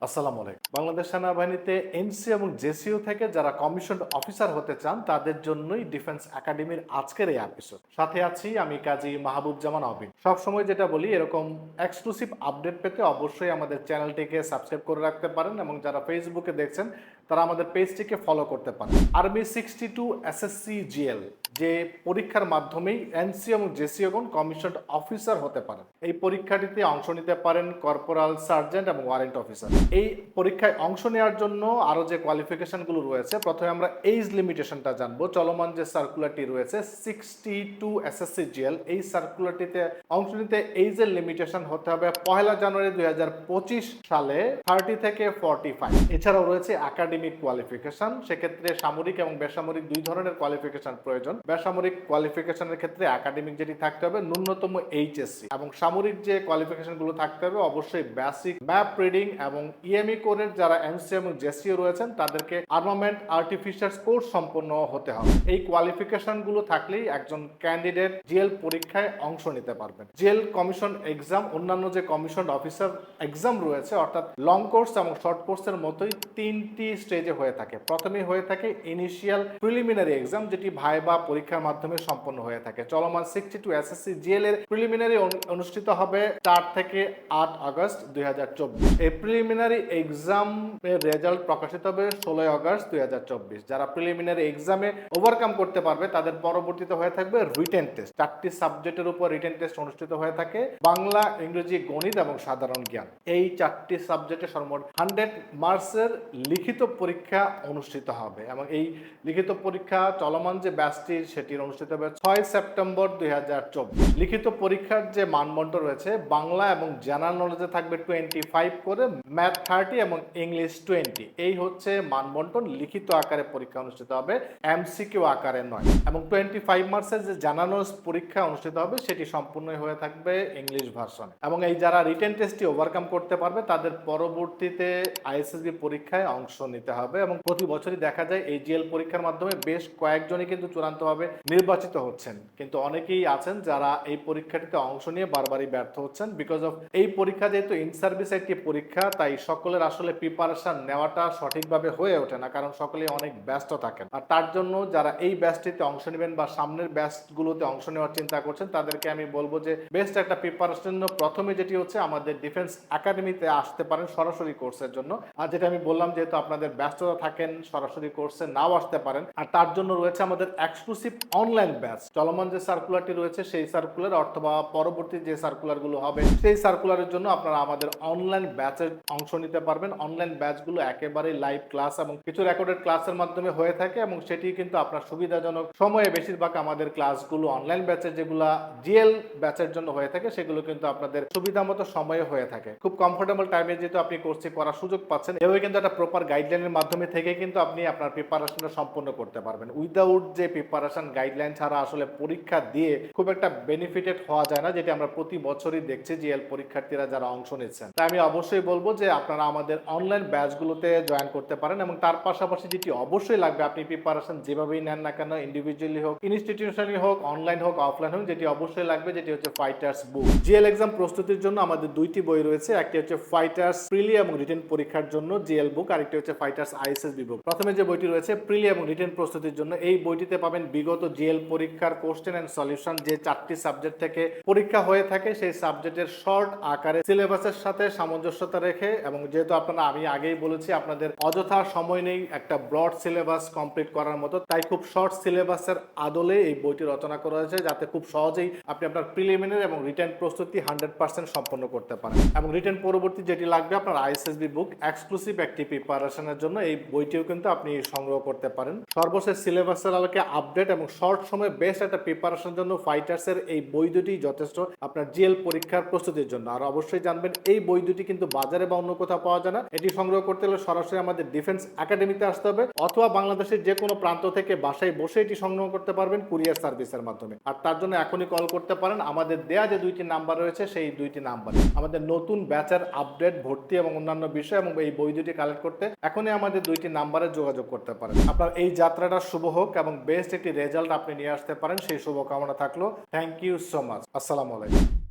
আসসালামু আলাইকুম। বাংলাদেশ সেনাবাহিনীতে এনসি এবং জেসিও থেকে যারা কমিশন অফিসার হতে চান তাদের জন্যই ডিফেন্স একাডেমির আজকের এই এপিসোড। সাথে আছি আমি কাজী মাহবুবজামান অবিন। সবসময় যেটা বলি, এরকম এক্সক্লুসিভ আপডেট পেতে অবশ্যই আমাদের চ্যানেলটিকে সাবস্ক্রাইব করে রাখতে পারেন এবং যারা ফেসবুকে দেখছেন তারা আমাদের পেজটিকে ফলো করতে পারেন। আর্মি 62 এসএসসি জিএল যে পরীক্ষার মাধ্যমেই এনসি এবং জেসিওগণ কমিশন অফিসার হতে পারেন। এই পরীক্ষাটিতে অংশ নিতে পারেন কর্পোরাল, সার্জেন্ট এবং ওয়ারেন্ট অফিসার। এই পরীক্ষায় অংশ নেওয়ার জন্য আরো যে কোয়ালিফিকেশনগুলো রয়েছে, প্রথমে আমরা এজ লিমিটেশনটা জানবো। চলমান যে সার্কুলারটি রয়েছে 62 এসএসসি জিএল, এই সার্কুলারটিতে অংশ নিতে এজের লিমিটেশন হতে হবে 1 জানুয়ারি 2025 সালে 30 থেকে 45। এছাড়াও রয়েছে একাডেমিক কোয়ালিফিকেশন। সেক্ষেত্রে সামরিক এবং বেসামরিক দুই ধরনের কোয়ালিফিকেশন প্রয়োজন। বেসামরিক কোয়ালিফিকেশনের ক্ষেত্রে একাডেমিক যেটি থাকতে হবে ন্যূনতম এইচএসসি, এবং সামরিক যে কোয়ালিফিকেশন গুলো থাকতে হবে অবশ্যই বেসিক ম্যাপ রিডিং এবং ইএমই কোরের যারা এনসি এবং জেসিও রয়েছেন তাদেরকে আর্মামেন্ট আর্টিফিশিয়ার্স কোর্স সম্পন্ন হতে হবে। এই কোয়ালিফিকেশন গুলো থাকলেই একজন ক্যান্ডিডেট জিএল পরীক্ষায় অংশ নিতে পারবেন। জিএল কমিশন এক্সাম অন্যান্য যে কমিশন অফিসার এক্সাম রয়েছে অর্থাৎ লং কোর্স এবং শর্ট কোর্সের মতোই তিনটি স্টেজে হয়ে থাকে। প্রথমে হয়ে থাকে ইনিশিয়াল প্রিলিমিনারি এক্সাম, যেটি ভাইবা পরীক্ষার মাধ্যমে সম্পন্ন হয়ে থাকে। চলমান 62 এসএসসি জিএল এর প্রিলিমিনারি অনুষ্ঠিত হবে 4 থেকে 8 আগস্ট 2024। এই প্রিলিমিনারি এক্সাম এর রেজাল্ট প্রকাশিত হবে 16 আগস্ট 2024। যারা প্রিলিমিনারি এক্সামে ওভারকাম করতে পারবে তাদের পরবর্তীতে হয়ে থাকবে রিটেন টেস্ট। 4টি সাবজেক্টের উপর রিটেন টেস্ট অনুষ্ঠিত হয়ে থাকে, বাংলা, ইংরেজি, গণিত এবং সাধারণ জ্ঞান। এই 4টি সাবজেক্টে সর্বমোট 100 মার্কসের লিখিত পরীক্ষা অনুষ্ঠিত হবে এবং এই লিখিত পরীক্ষা চলমান যে ব্যাচটি সেটির অনুষ্ঠিত হবে 6 সেপ্টেম্বর 2024। লিখিত পরীক্ষার যে মানদণ্ড রয়েছে, বাংলা এবং জেনারেল নলেজে থাকবে 25 করে, ম্যাথ 30 এবং ইংলিশ 20। এই হচ্ছে মানবন্টন। লিখিত আকারে পরীক্ষা অনুষ্ঠিত হবে, এমসিকিউ আকারে নয়। এবং 25 মার্কসের যে জেনারেল নলেজ পরীক্ষা অনুষ্ঠিত হবে সেটি সম্পূর্ণ হয়ে থাকবে ইংলিশ ভার্সন। এবং এই যারা রিটেন টেস্টটি ওভারকাম করতে পারবে তাদের পরবর্তীতে আইএসএসবি পরীক্ষায় অংশ নিতে হবে। এবং প্রতি বছরই দেখা যায় এই জিএল পরীক্ষার মাধ্যমে বেশ কয়েকজনই কিন্তু চূড়ান্তভাবে নির্বাচিত হচ্ছেন, কিন্তু অনেকেই আছেন যারা এই পরীক্ষাটিতে অংশ নিয়ে বারবারই ব্যর্থ হচ্ছেন। বিকজ অফ এই পরীক্ষা যেহেতু ইন সার্ভিস একটি পরীক্ষা, তাই সকলের আসলে প্রিপারেশন নেওয়াটা সঠিকভাবে হয়ে ওঠে না, কারণ সকলেই অনেক ব্যস্ত থাকেন। আর তার জন্য যারা এই ব্যাচটিতে অংশ নেবেন বা সামনের ব্যাচগুলোতে অংশ নেওয়ার চিন্তা করছেন তাদেরকে আমি বলবো যে বেস্ট একটা প্রিপারেশন জন্য প্রথমে যেটি হচ্ছে আমাদের ডিফেন্স একাডেমিতে আসতে পারেন সরাসরি কোর্সের জন্য। আর যেটা আমি বললাম, যেহেতু আপনাদের ব্যস্ততা থাকেন সরাসরি কোর্সে নাও আসতে পারেন, আর তার জন্য রয়েছে আমাদের এক্সক্লুসিভ অনলাইন ব্যাচ। চলমান যে সার্কুলারটি রয়েছে সেই সার্কুলার অথবা পরবর্তী যে সার্কুলারগুলো হবে সেই সার্কুলারের জন্য আপনারা আমাদের অনলাইন ব্যাচে অংশ নিতে পারবেন। অনলাইন ব্যাচগুলো একেবারে লাইভ ক্লাস এবং কিছু রেকর্ডেড ক্লাসের মাধ্যমে হয়ে থাকে এবং সেটি কিন্তু আপনার সুবিধাজনক সময়ে বেশিরভাগ আমাদের ক্লাসগুলো অনলাইন ব্যাচে যেগুলো জিএল ব্যাচের জন্য হয়ে থাকে সেগুলো কিন্তু আপনাদের সুবিধা মতো সময়ে হয়ে থাকে। খুব কমফোর্টেবল টাইমে যেহেতু আপনি কোর্সটি করার সুযোগ পাচ্ছেন, এভাবে কিন্তু একটা প্রপার গাইডলাইনের মাধ্যমে থেকে কিন্তু আপনি আপনার প্রিপারেশনটা সম্পন্ন করতে পারবেন। উইদাউট যে প্রিপারেশন গাইডলাইন ছাড়া আসলে পরীক্ষা দিয়ে খুব একটা বেনিফিটেড হওয়া যায় না, যেটি আমরা প্রতি বছরই দেখছি জিএল পরীক্ষার্থীরা যারা অংশ নিচ্ছেন। তাই আমি অবশ্যই বলবো যে আপনারা আমাদের অনলাইন ব্যাচগুলোতে জয়েন করতে পারেন। এবং তার পাশাপাশি যেটি অবশ্যই লাগবে, আপনি প্রিপারেশন যেভাবেই নেন না কেন, ইন্ডিভিজুয়ালি হোক, ইনস্টিটিউশনালি হোক, অনলাইন হোক, অফলাইন হোক, যেটি অবশ্যই লাগবে যেটি হচ্ছে ফাইটার্স বুক। জিএল এক্সাম প্রস্তুতির জন্য আমাদের দুইটি বই রয়েছে, একটি হচ্ছে ফাইটার্স প্রিলি এবং রিটেন পরীক্ষার জন্য জিএল বুক, আরেকটি হচ্ছে ফাইটার্স আইএসএসবি বুক। প্রথমে যে বইটি রয়েছে প্রিলি এবং রিটেন প্রস্তুতির জন্য, এই বইটিতে পাবেন বিগত জিএল পরীক্ষার কোশ্চেন এন্ড সলিউশন যে 4টি সাবজেক্ট থেকে পরীক্ষা হয়ে থাকে সেই সাবজেক্টের শর্ট আকারে সিলেবাসের সাথে সামঞ্জস্যতা রেখে, এবং যেহেতু আপনারা আমি আগেই বলেছি আপনাদের অযথা সময় নেই একটা ব্রড সিলেবাস কমপ্লিট করার মতো, তাই খুব শর্ট সিলেবাসের আদলে এই বইটি রচনা করা হয়েছে যাতে খুব সহজেই আপনি আপনার প্রিলিমিনারি এবং রিটেন প্রস্তুতি 100% সম্পন্ন করতে পারেন। এবং রিটেন পরবর্তী যেটি লাগবে আপনার আইএসএসবি বুক, এক্সক্লুসিভ একটি প্রিপারেশনের জন্য এই বইটিও কিন্তু আপনি সংগ্রহ করতে পারেন। সর্বশেষ সিলেবাসের আলোকে আপডেট এবং শর্ট সময়ে বেস্ট একটা প্রিপারেশনের জন্য ফাইটার্সের এই বই দুটি যথেষ্ট আপনার জিএল পরীক্ষার প্রস্তুতির জন্য। আর অবশ্যই জানবেন এই বই দুটি কিন্তু বাজারে বা অন্য কোথাও পাওয়া যায় না। এটি সংগ্রহ করতে হলে সরাসরি আমাদের ডিফেন্স একাডেমিতে আসতে হবে, অথবা বাংলাদেশের যে কোনো প্রান্ত থেকে বাসায় বসে এটি সংগ্রহ করতে পারবেন কুরিয়ার সার্ভিসের মাধ্যমে। আর তার জন্য এখনই কল করতে পারেন আমাদের দেয়া যে 2টি নাম্বার রয়েছে সেই 2টি নাম্বারে। আমাদের নতুন ব্যাচের আপডেট, ভর্তি এবং অন্যান্য বিষয় এবং এই বই দুটি কালেক্ট করতে এখনই আমাদের 2টি নাম্বারে যোগাযোগ করতে পারেন। আপনার এই যাত্রাটা শুভ হোক এবং বেস্ট একটি রেজাল্ট আপনি নিয়ে আসতে পারেন, সেই শুভকামনা থাকলো। Thank you so much. আসসালামু আলাইকুম।